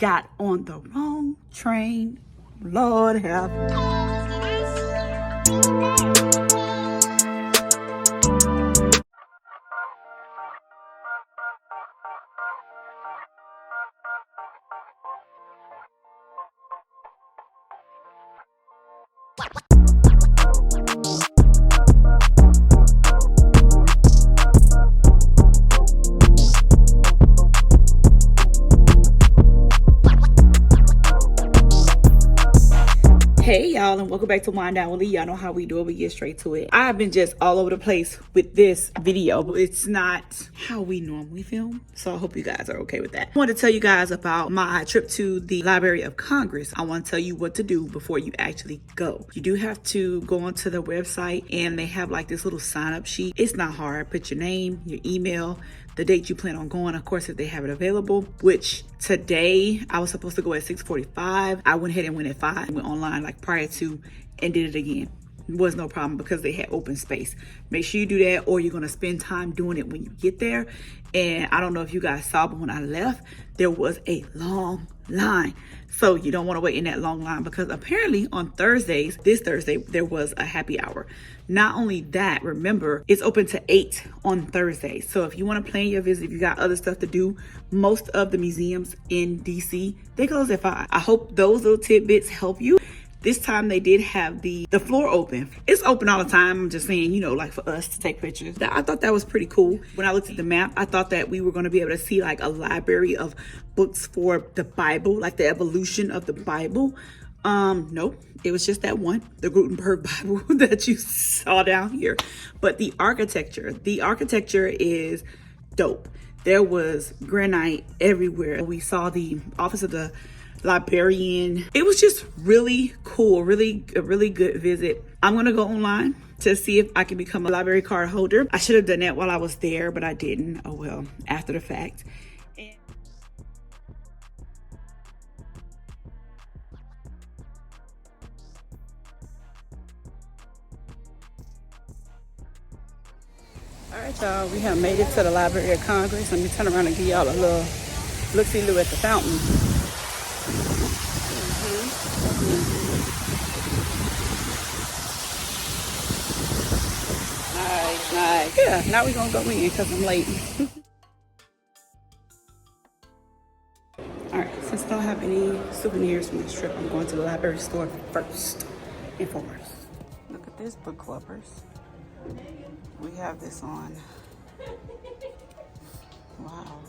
got on the wrong train. Lord have Hey y'all, and welcome back to Wind Down with Lee. Y'all know how we do it. We get straight to it. I've been just all over the place with this video, but it's not how we normally film, so I hope you guys are okay with that. I want to tell you guys about my trip to the Library of Congress. I want to tell you what to do before you actually go. You do have to go onto the website, and they have like this little sign-up sheet. It's not hard. Put your name, your email, the date you plan on going, of course, if they have it available, which today I was supposed to go at 6:45. I went ahead and went at 5, went online like prior to, and did it again. It was no problem because they had open space. Make sure you do that, or you're going to spend time doing it when you get there. And I don't know if you guys saw, but when I left, there was a long line. So you don't want to wait in that long line, because apparently on Thursdays, this Thursday, there was a happy hour. Not only that, remember, it's open to 8 on Thursdays. So if you want to plan your visit, if you got other stuff to do, most of the museums in DC, they close at 5. I hope those little tidbits help you. This time they did have the floor open. It's open all the time. I'm just saying, you know, like for us to take pictures. I thought that was pretty cool. When I looked at the map, I thought that we were going to be able to see like a library of books for the Bible, like the evolution of the Bible. Nope. It was just that one, the Gutenberg Bible that you saw down here. But the architecture is dope. There was granite everywhere. We saw the office of the librarian. It was just really cool, a really good visit. I'm gonna go online to see if I can become a library card holder. I should have done that while I was there, but I didn't. Oh well, after the fact. All right, y'all, we have made it to the Library of Congress. Let me turn around and give y'all a little look-see-loo at the fountain. Nice. Yeah, now we're gonna go in because I'm late. All right, since I don't have any souvenirs from this trip, I'm going to the library store first and foremost. Look at this, book clubbers. We have this on. Wow.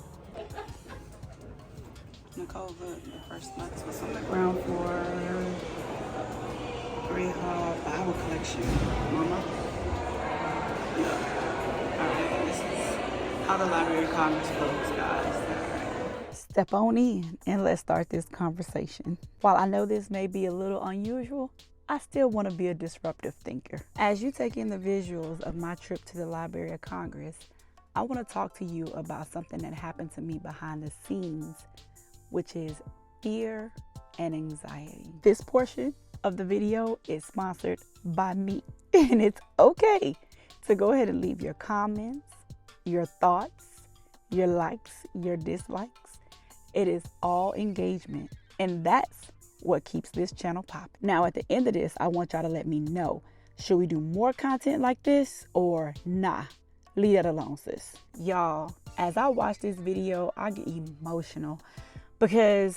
Nicole, look, the first nuts was on the ground floor. Great Hall Bible collection. Mama. Alright, this is how the Library of Congress goes, guys. Step on in and let's start this conversation. While I know this may be a little unusual, I still want to be a disruptive thinker. As you take in the visuals of my trip to the Library of Congress, I want to talk to you about something that happened to me behind the scenes, which is fear and anxiety. This portion of the video is sponsored by me, and it's okay to go ahead and leave your comments, your thoughts, your likes, your dislikes. It is all engagement, and that's what keeps this channel popping. Now, at the end of this, I want y'all to let me know, should we do more content like this or nah? Leave that alone, sis. Y'all, as I watch this video, I get emotional because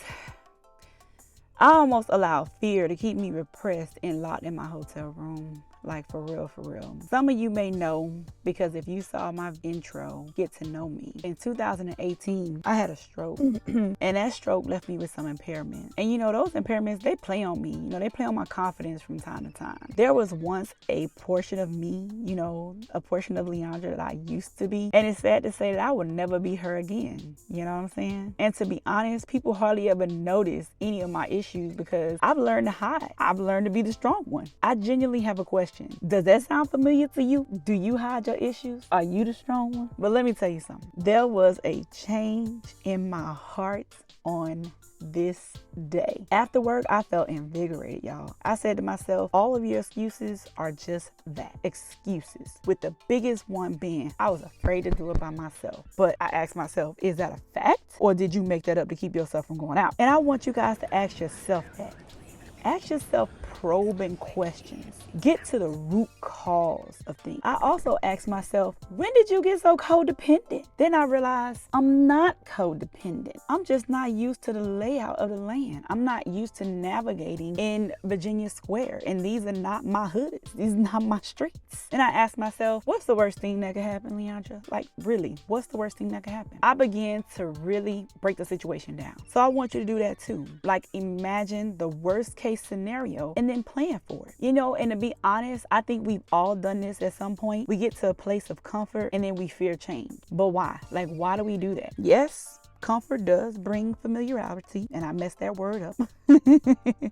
I almost allow fear to keep me repressed and locked in my hotel room. Like, for real, for real. Some of you may know, because if you saw my intro, Get to Know Me. In 2018, I had a stroke. And that stroke left me with some impairment. And you know, those impairments, they play on me. You know, they play on my confidence from time to time. There was once a portion of me, you know, a portion of Leandra that I used to be. And it's sad to say that I will never be her again. You know what I'm saying? And to be honest, people hardly ever notice any of my issues because I've learned to hide. I've learned to be the strong one. I genuinely have a question. question. Does that sound familiar to you? Do you hide your issues? Are you the strong one? But let me tell you something. There was a change in my heart on this day. After work, I felt invigorated, y'all. I said to myself, all of your excuses are just that, excuses. With the biggest one being, I was afraid to do it by myself. But I asked myself, is that a fact? Or did you make that up to keep yourself from going out? And I want you guys to ask yourself that. Ask yourself probing questions. Get to the root cause of things. I also asked myself, when did you get so codependent? Then I realized I'm not codependent. I'm just not used to the layout of the land. I'm not used to navigating in Virginia Square. And these are not my hoods. These are not my streets. And I asked myself, what's the worst thing that could happen, Leandra? Like, really, what's the worst thing that could happen? I began to really break the situation down. So I want you to do that too. Like, imagine the worst case scenario and then plan for it. You know, and to be honest, I think we've all done this at some point. We get to a place of comfort and then we fear change. But why? Like, why do we do that? Yes, comfort does bring familiarity, and I messed that word up.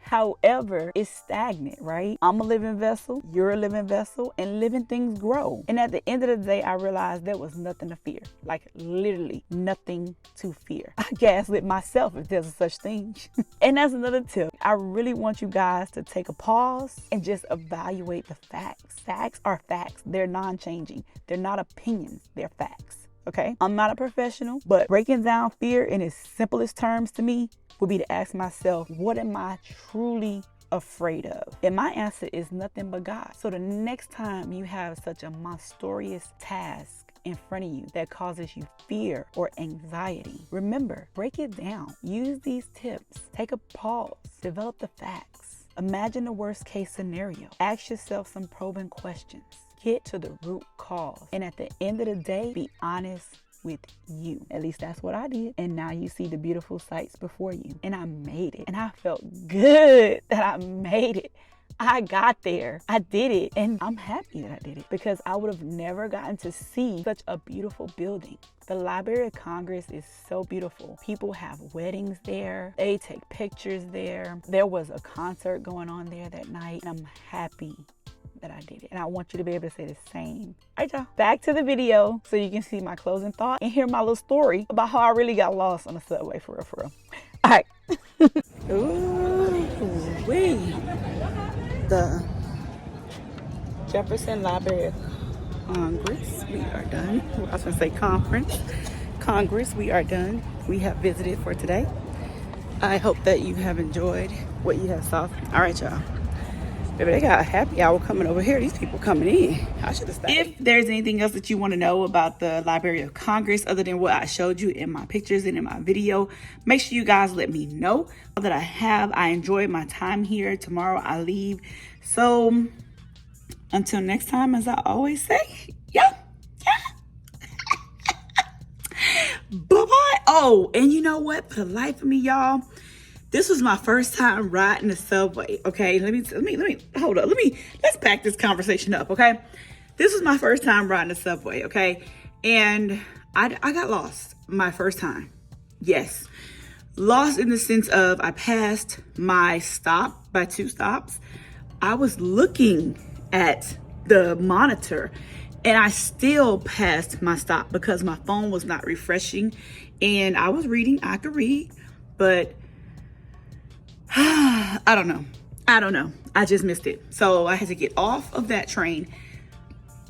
However, it's stagnant, right? I'm a living vessel, you're a living vessel, and living things grow. And at the end of the day, I realized there was nothing to fear. Like, literally nothing to fear. I gaslit myself, if there's a such thing. And that's another tip. I really want you guys to take a pause and just evaluate the facts. Facts are facts. They're non-changing. They're not opinions. They're facts. Okay, I'm not a professional, but breaking down fear in its simplest terms to me would be to ask myself, what am I truly afraid of? And my answer is nothing but God. So the next time you have such a monstrous task in front of you that causes you fear or anxiety, remember, break it down. Use these tips. Take a pause. Develop the facts. Imagine the worst case scenario. Ask yourself some probing questions. Get to the root cause. And at the end of the day, be honest with you. At least that's what I did. And now you see the beautiful sights before you. And I made it. And I felt good that I made it. I got there. I did it. And I'm happy that I did it because I would have never gotten to see such a beautiful building. The Library of Congress is so beautiful. People have weddings there. They take pictures there. There was a concert going on there that night. And I'm happy that I did it. And I want you to be able to say the same. All right, y'all. Back to the video so you can see my closing thought and hear my little story about how I really got lost on the subway, for real, for real. All right. Ooh, wee. The Jefferson Library of Congress. We are done. I was going to say conference. Congress, we are done. We have visited for today. I hope that you have enjoyed what you have saw. All right, y'all. Baby, they got a happy hour coming over here. These people coming in. I should have stayed. If there's anything else that you want to know about the Library of Congress other than what I showed you in my pictures and in my video, make sure you guys let me know that I enjoyed my time here. Tomorrow I leave. So until next time, as I always say, yeah. Bye-bye. Oh, and you know what? For the life of me, y'all, this was my first time riding the subway, okay? Let me, hold up. Let's back this conversation up, okay? This was my first time riding the subway, okay? And I got lost my first time. Yes. Lost in the sense of I passed my stop by 2 stops. I was looking at the monitor and I still passed my stop because my phone was not refreshing. And I was reading, I could read, but I don't know. I just missed it. So I had to get off of that train.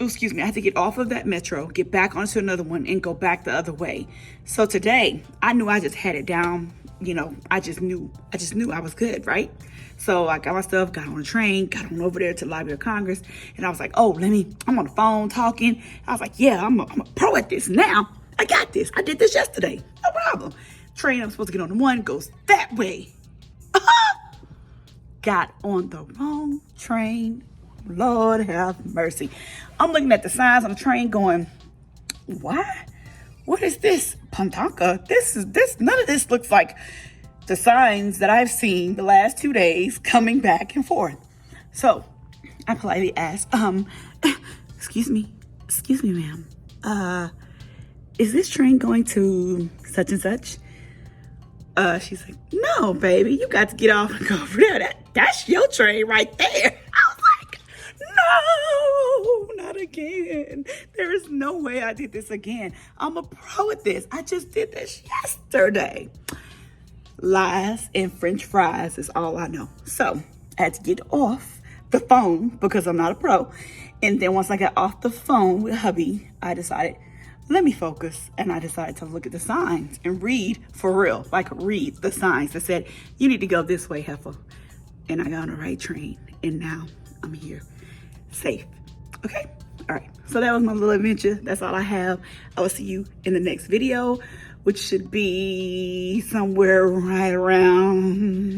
Excuse me. I had to get off of that metro, get back onto another one and go back the other way. So today I knew I just had it down. You know, I just knew I was good, right? So I got my stuff, got on a train, got on over there to the Library of Congress. And I was like, oh, I'm on the phone talking. I was like, yeah, I'm a pro at this now. I got this. I did this yesterday. No problem. Train I'm supposed to get on the one goes that way. Got on the wrong train. Lord have mercy. I'm looking at the signs on the train going, why? What is this? Pantanka? None of this looks like the signs that I've seen the last 2 days coming back and forth. So I politely asked, excuse me, ma'am. Is this train going to such and such? She's like, no, baby, you got to get off and go over there. That's your train right there. I was like, again. There is no way I did this again. I'm a pro at this. I just did this yesterday. Lies and French fries is all I know. So I had to get off the phone because I'm not a pro. And then once I got off the phone with hubby, I decided, let me focus. And I decided to look at the signs and read for real, like read the signs that said, you need to go this way, heifer. And I got on the right train. And now I'm here, safe. Okay? All right. So that was my little adventure. That's all I have. I will see you in the next video, which should be somewhere right around